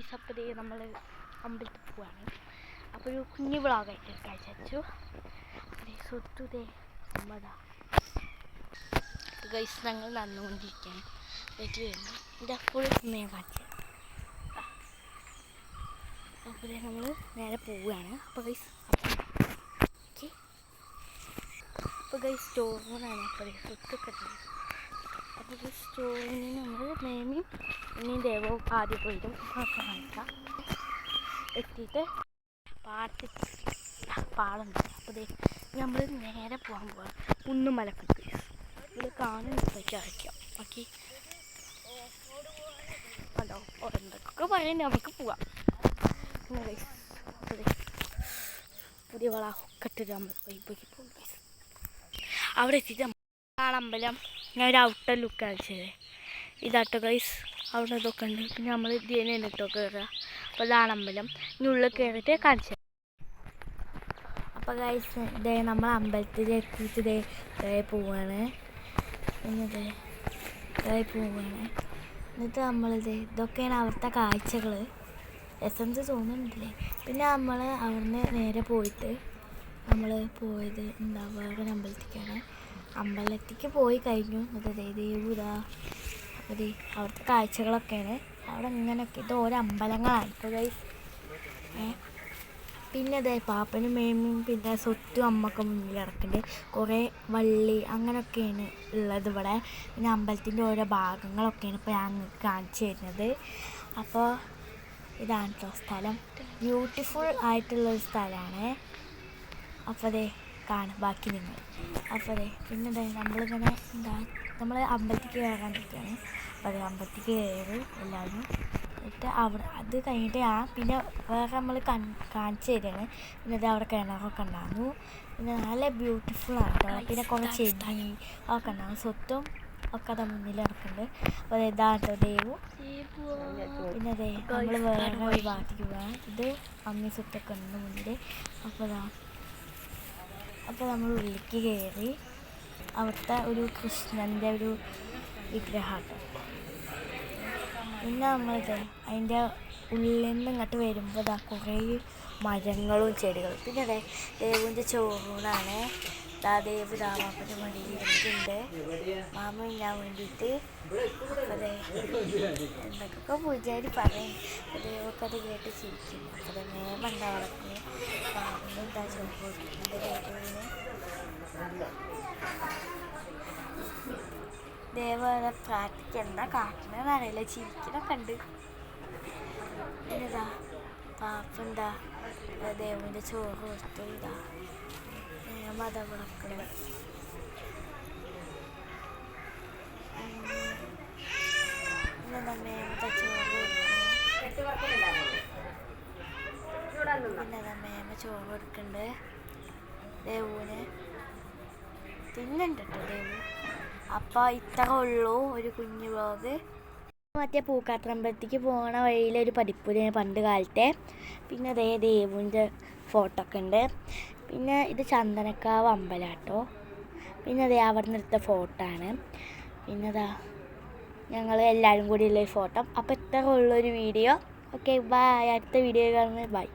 Guys, അപ്പോൾ നമ്മൾ അമ്പലത്തിൽ പോവാണ്. അപ്പോൾ ഒരു കുഞ്ഞു വ്ളോഗായിട്ട് വിചാരിച്ചു. സ്വത്തുതേ അമ്മതാ ഗൈസ്, ഞങ്ങൾ നടന്നുകൊണ്ടിരിക്കുകയാണ്. വെയിറ്റ് ചെയ്യുന്നു. ഇതിൻ്റെ ഫുൾ സമയം കാണിച്ചു. അപ്പോൾ നമ്മൾ നേരെ പോവുകയാണ്. അപ്പോൾ ഗൈസ് ഓക്കെ. അപ്പോൾ ഗൈസ് സ്റ്റോറിനാണ്. അപ്പോൾ സ്വത്തൊക്കെ അപ്പോൾ ഗൈസ് സ്റ്റോറിന് നമ്മൾ മേമിയും ഇനിയും ദേവവും ആദ്യം പോയിട്ടും ഒക്കെ കാണിക്കാം. എത്തിയിട്ട് പാടുണ്ട്. അപ്പോൾ നമ്മൾ നേരെ പോകാൻ പോവാം. കുന്നുമലക്കുണ്ട് ഗൈസ്. ഇത് കാണുന്നതൊക്കെ അയക്കാം. ഓക്കെ, അതോ എന്തൊക്കെ പറയുന്നത് നമുക്ക് പോവാം. ഗൈസ് പുതിയ വള ഒക്കെ ഇട്ടിട്ട് നമ്മൾ പോയി പോകും ഗൈസ്. അവിടെ എത്തിയിട്ട് അമ്പലം ഞാൻ ഒരു ഔട്ടർ ലുക്ക് കാണിച്ചത് ഇതാട്ടോ ഗൈസ്. അവിടെ ഇതൊക്കെ ഉണ്ട്. പിന്നെ നമ്മൾ ഇതിനെ എന്നിട്ടോ കയറുക. അപ്പോൾ ഇതാണ് അമ്പലം. ഇനി ഉള്ളിൽ കയറിയിട്ട് കാണിച്ചത്. അപ്പോൾ ഗൈസ് നമ്മൾ അമ്പലത്തിൽ എത്തിയിട്ട് പോവാണ്. എന്നിട്ട് പോവാണ്. എന്നിട്ട് നമ്മളിത് ഇതൊക്കെയാണ് അവിടുത്തെ കാഴ്ചകൾ. എസൻസ് തോന്നുന്നുണ്ടല്ലേ. പിന്നെ നമ്മൾ അവിടുന്ന് നേരെ പോയിട്ട് നമ്മൾ പോയത് വേറെ അമ്പലത്തിലേക്കാണ്. അമ്പലത്തേക്ക് പോയി കഴിഞ്ഞു. എന്നിട്ട് ദേവൂതാ അപ്പോൾ അവിടുത്തെ കാഴ്ചകളൊക്കെയാണ്. അവിടെ ഇങ്ങനെയൊക്കെ ഇത് ഓരോ അമ്പലങ്ങളാണ്. ഇപ്പോൾ ഗൈസ് പിന്നെ പാപ്പനും മേമിയും പിന്നെ സ്വത്തും അമ്മയൊക്കെ മുന്നിൽ കിടക്കുന്നുണ്ട്. കുറേ വള്ളി അങ്ങനെയൊക്കെയാണ് ഉള്ളത് ഇവിടെ. പിന്നെ അമ്പലത്തിൻ്റെ ഓരോ ഭാഗങ്ങളൊക്കെയാണ് ഇപ്പോൾ ഞാൻ കാണിച്ചു തരുന്നത്. അപ്പോൾ ഇതാണ് കേട്ടോ സ്ഥലം. ബ്യൂട്ടിഫുൾ ആയിട്ടുള്ളൊരു സ്ഥലമാണ്. അപ്പോൾ കാണാം ബാക്കി നിങ്ങൾ. അപ്പോൾ പിന്നെ നമ്മളിങ്ങനെ നമ്മൾ അമ്പലത്തിലേക്ക് കയറാൻ പറ്റുകയാണ്. അപ്പോൾ അമ്പലത്തിലേക്ക് കയറി എല്ലാവരും. എന്നിട്ട് അവിടെ അത് കഴിഞ്ഞിട്ട് പിന്നെ വേറെ നമ്മൾ കാണിച്ചു തരികയാണ്. പിന്നെ അവിടെ കിണറൊക്കെ ഉണ്ടായിരുന്നു. പിന്നെ നല്ല ബ്യൂട്ടിഫുള്ളാണ് കേട്ടോ. പിന്നെ കുറേ ചെടി ഒക്കെ ഉണ്ടാകും. സ്വത്തും ഒക്കെ അത് മുന്നിൽ നടക്കുന്നുണ്ട്. അപ്പോൾ ഇതാണ് കേട്ടോ ദേവു. പിന്നെ നമ്മൾ വേറെ ഒരു ഭാഗത്തേക്ക് പോകാം. ഇത് അമ്മി സ്വത്തൊക്കെ ഉണ്ട് മുന്നിൽ. അപ്പോൾ നമ്മൾ ഉള്ളിലേക്ക് കയറി. അവിടുത്തെ ഒരു കൃഷ്ണൻ്റെ ഒരു വിഗ്രഹമാണ്. പിന്നെ നമ്മളിത് അതിൻ്റെ ഉള്ളിൽ നിന്ന് ഇങ്ങോട്ട് വരുമ്പോൾ കുറേ മരങ്ങളും ചെടികളും. പിന്നെ ദേവുവിൻ്റെ ചോറൂണാണ്. ദേവ് മാമൻ്റെ മടിയിലിരിക്കുന്നുണ്ട്. മാമ ഞാൻ വേണ്ടിയിട്ട് എന്തൊക്കെ പൂജാരി പറയും. ദേവൊക്കെ അത് കേട്ട് ചിരിക്കുന്നു. അപ്പോൾ മേമുണ്ട് അവർക്ക്. മാമനും എന്താ ചോറ് കൊടുക്കുന്നത് ദേവുവിന്. ദേവ് പ്രാർത്ഥിക്ക് എന്താ കാട്ടണമെന്ന് അറിയില്ല. ചിരിക്കണൊക്കെ ഉണ്ട്. പിന്നെ പാപ്പെന്താ ദേവുവിൻ്റെ ചോറ് കൊടുത്തു. മത വിളക്കള്. പിന്നെ മേമത്തെ ചോറ് പിന്നെ മേമ ചോറ് കൊടുക്കുന്നുണ്ട് ദേവുവിന്. തിന്നുണ്ട് കേട്ടോ ദേവു. അപ്പോൾ ഇത്ര ഉള്ളൂ ഒരു കുഞ്ഞു വ്ളോഗ്. മറ്റേ പൂക്കാട്ടമ്പലത്തേക്ക് പോകണ വഴിയിലൊരു പടിപ്പുര പണ്ട് കാലത്തെ. പിന്നെ ദേവുവിൻ്റെ ഫോട്ടോ ഒക്കെ ഉണ്ട്. പിന്നെ ഇത് ചന്ദനക്കാവ് അമ്പലാട്ടോ. പിന്നെ അവിടെ നിന്ന് എടുത്ത ഫോട്ടോ ആണ്. പിന്നെ ഞങ്ങൾ എല്ലാവരും കൂടി ഉള്ളൊരു ഫോട്ടോ. അപ്പോൾ ഇത്ര ഉള്ളൊരു വീഡിയോ. Okay, bye. അടുത്ത വീഡിയോ കാണുന്നത് ബൈ.